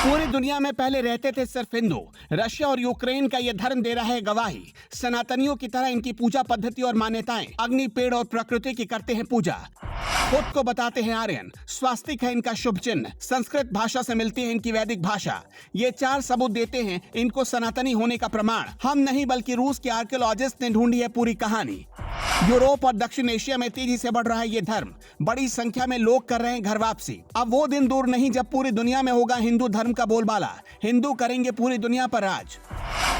पूरी दुनिया में पहले रहते थे सिर्फ हिंदू। रशिया और यूक्रेन का ये धर्म दे रहा है गवाही। सनातनियों की तरह इनकी पूजा पद्धति और मान्यताएं अग्नि, पेड़ और प्रकृति की करते हैं पूजा। खुद को बताते हैं आर्यन। स्वास्तिक है इनका शुभ चिन्ह। संस्कृत भाषा से मिलती है इनकी वैदिक भाषा। ये 4 सबूत देते हैं इनको सनातनी होने का प्रमाण। हम नहीं बल्कि रूस के आर्कियोलॉजिस्ट ने ढूंढी है पूरी कहानी। यूरोप और दक्षिण एशिया में तेजी से बढ़ रहा है ये धर्म। बड़ी संख्या में लोग कर रहे हैं घर वापसी। अब वो दिन दूर नहीं जब पूरी दुनिया में होगा हिंदू धर्म का बोलबाला। हिंदू करेंगे पूरी दुनिया पर राज।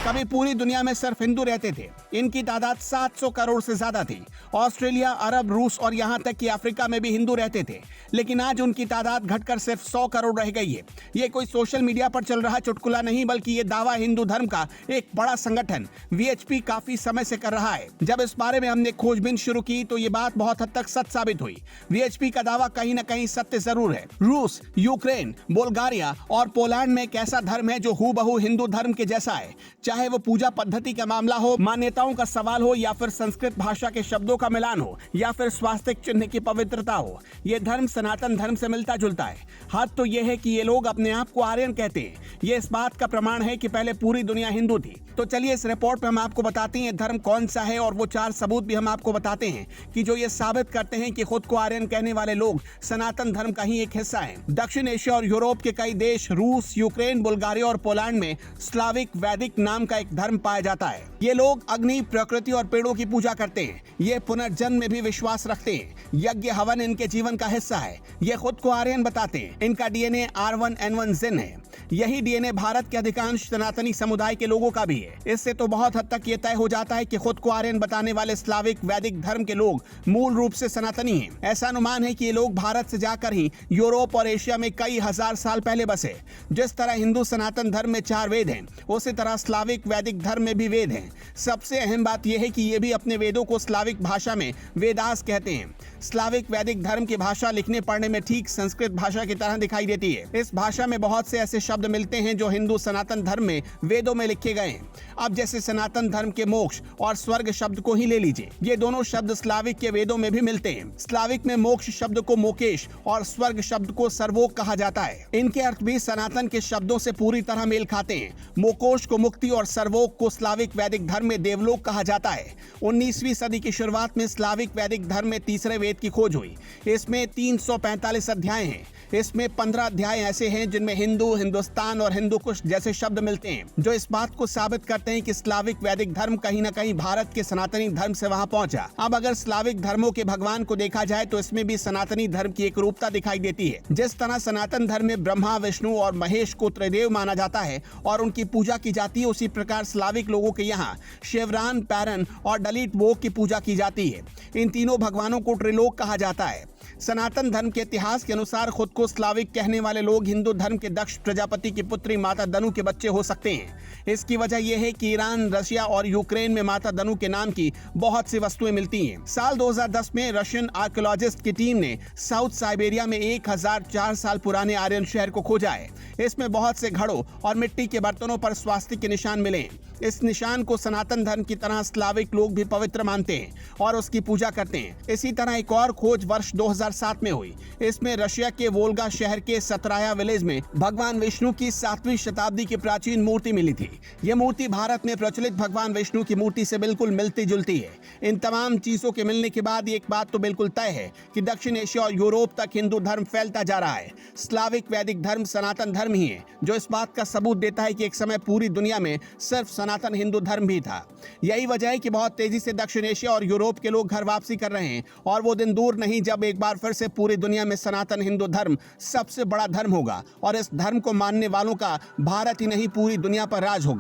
कभी पूरी दुनिया में सिर्फ हिंदू रहते थे। इनकी तादाद 700 करोड़ से ज्यादा थी। ऑस्ट्रेलिया, अरब, रूस और यहाँ तक कि अफ्रीका में भी हिंदू रहते थे, लेकिन आज उनकी तादाद घटकर सिर्फ 100 करोड़ रह गई है। ये कोई सोशल मीडिया पर चल रहा चुटकुला नहीं, बल्कि ये दावा हिंदू धर्म का एक बड़ा संगठन वीएचपी काफी समय से कर रहा है। जब इस बारे में हमने खोजबीन शुरू की तो ये बात बहुत हद तक सच साबित हुई। वीएचपी का दावा कहीं न कहीं सत्य जरूर है। रूस, यूक्रेन, बुल्गारिया और पोलैंड में एक ऐसा धर्म है जो हूबहू हिंदू धर्म के जैसा है। चाहे वो पूजा पद्धति का मामला हो, मान्यताओं का सवाल हो, या फिर संस्कृत भाषा के शब्दों का मिलान हो, या फिर स्वास्तिक चिन्ह की पवित्रता हो, ये धर्म सनातन धर्म से मिलता जुलता है। हद तो ये है कि ये लोग अपने आप को आर्यन कहते हैं। ये इस बात का प्रमाण है कि पहले पूरी दुनिया हिंदू थी। तो चलिए इस रिपोर्ट में हम आपको बताते हैं धर्म कौन सा है, और वो 4 सबूत भी हम आपको बताते हैं कि जो ये साबित करते हैं कि खुद को आर्यन कहने वाले लोग सनातन धर्म का ही एक हिस्सा है। दक्षिण एशिया और यूरोप के कई देश, रूस, यूक्रेन, बुल्गारिया और पोलैंड में स्लाविक वैदिक नाम का एक धर्म पाया जाता है। ये लोग अग्नि, प्रकृति और पेड़ों की पूजा करते हैं। ये पुनर्जन्म में भी विश्वास रखते हैं। यज्ञ हवन इनके जीवन का हिस्सा है। ये खुद को आर्यन बताते हैं। इनका डीएनए R1N1 जिन है। यही डीएनए भारत के अधिकांश सनातनी समुदाय के लोगों का भी है। इससे तो बहुत हद तक ये तय हो जाता है कि खुद को आर्यन बताने वाले स्लाविक वैदिक धर्म के लोग मूल रूप से सनातनी हैं। ऐसा अनुमान है कि ये लोग भारत से जाकर ही यूरोप और एशिया में कई हजार साल पहले बसे। जिस तरह हिंदू सनातन धर्म में 4 वेद हैं, उसी तरह स्लाविक वैदिक धर्म में भी वेद हैं। सबसे अहम बात यह है कि ये भी अपने वेदों को स्लाविक भाषा में वेदास कहते हैं। स्लाविक वैदिक धर्म की भाषा लिखने पढ़ने में ठीक संस्कृत भाषा की तरह दिखाई देती है। इस भाषा में बहुत से ऐसे शब्द मिलते हैं जो हिंदू सनातन धर्म में वेदों में लिखे गए हैं। अब जैसे सनातन धर्म के मोक्ष और स्वर्ग शब्द को ही ले लीजिए। ये दोनों शब्द स्लाविक के वेदों में भी मिलते हैं। स्लाविक में मोक्ष शब्द को मोकेश और स्वर्ग शब्द को सर्वोक कहा जाता है। इनके अर्थ भी सनातन के शब्दों से पूरी तरह मेल खाते हैं। मोकोश को मुक्ति और सर्वोक को स्लाविक वैदिक धर्म में देवलोक कहा जाता है। 19वीं सदी की शुरुआत में स्लाविक वैदिक धर्म में तीसरे वेद की खोज हुई। इसमें 345 अध्याय हैं। इसमें 15 अध्याय ऐसे हैं जिनमें हिंदू, हिंदुस्तान और हिंदू कुश जैसे शब्द मिलते हैं, जो इस बात को साबित करते हैं कि स्लाविक वैदिक धर्म कहीं न कहीं भारत के सनातनी धर्म से वहां पहुंचा। अब अगर स्लाविक धर्मों के भगवान को देखा जाए तो इसमें भी सनातनी धर्म की एक रूपता दिखाई देती है। जिस तरह सनातन धर्म में ब्रह्मा, विष्णु और महेश को त्रिदेव माना जाता है और उनकी पूजा की जाती है, उसी प्रकार स्लाविक लोगों के यहाँ शिवरान, पैरन और डलित वोग की पूजा की जाती है। इन तीनों भगवानों को त्रिलोक कहा जाता है। सनातन धर्म के इतिहास के अनुसार खुद को स्लाविक कहने वाले लोग हिंदू धर्म के दक्ष प्रजापति की पुत्री माता दनु के बच्चे हो सकते हैं। इसकी वजह यह है कि ईरान, रशिया और यूक्रेन में माता दनु के नाम की बहुत सी वस्तुएं मिलती हैं। साल 2010 में रशियन आर्कियोलॉजिस्ट की टीम ने साउथ साइबेरिया में 1004 साल पुराने आर्यन शहर को खोजा है। इसमें बहुत से घड़ों और मिट्टी के बर्तनों पर स्वास्तिक के निशान मिले। इस निशान को सनातन धर्म की तरह स्लाविक लोग भी पवित्र मानते हैं और उसकी पूजा करते हैं। इसी तरह एक और खोज वर्ष 2007 में हुई। इसमें रशिया के वोल्गा शहर के सतराया विलेज में भगवान विष्णु की 7वीं शताब्दी की प्राचीन मूर्ति मिली थी। यह मूर्ति भारत में प्रचलित भगवान विष्णु की मूर्ति से बिल्कुल मिलती जुलती है। इन तमाम चीजों के मिलने के बाद एक बात तो बिल्कुल तय है कि दक्षिण एशिया और यूरोप तक हिंदू धर्म फैलता जा रहा है। स्लाविक वैदिक धर्म सनातन धर्म ही है, जो इस बात का सबूत देता है कि एक समय पूरी दुनिया में सिर्फ सनातन हिंदू धर्म भी था। यही वजह है कि बहुत तेजी से दक्षिण एशिया और यूरोप के लोग घर वापसी कर रहे हैं, और वो दिन दूर नहीं जब एक बार फिर से पूरी दुनिया में सनातन हिंदू धर्म सबसे बड़ा धर्म होगा, और इस धर्म को मानने वालों का भारत ही नहीं पूरी दुनिया पर राज होगा।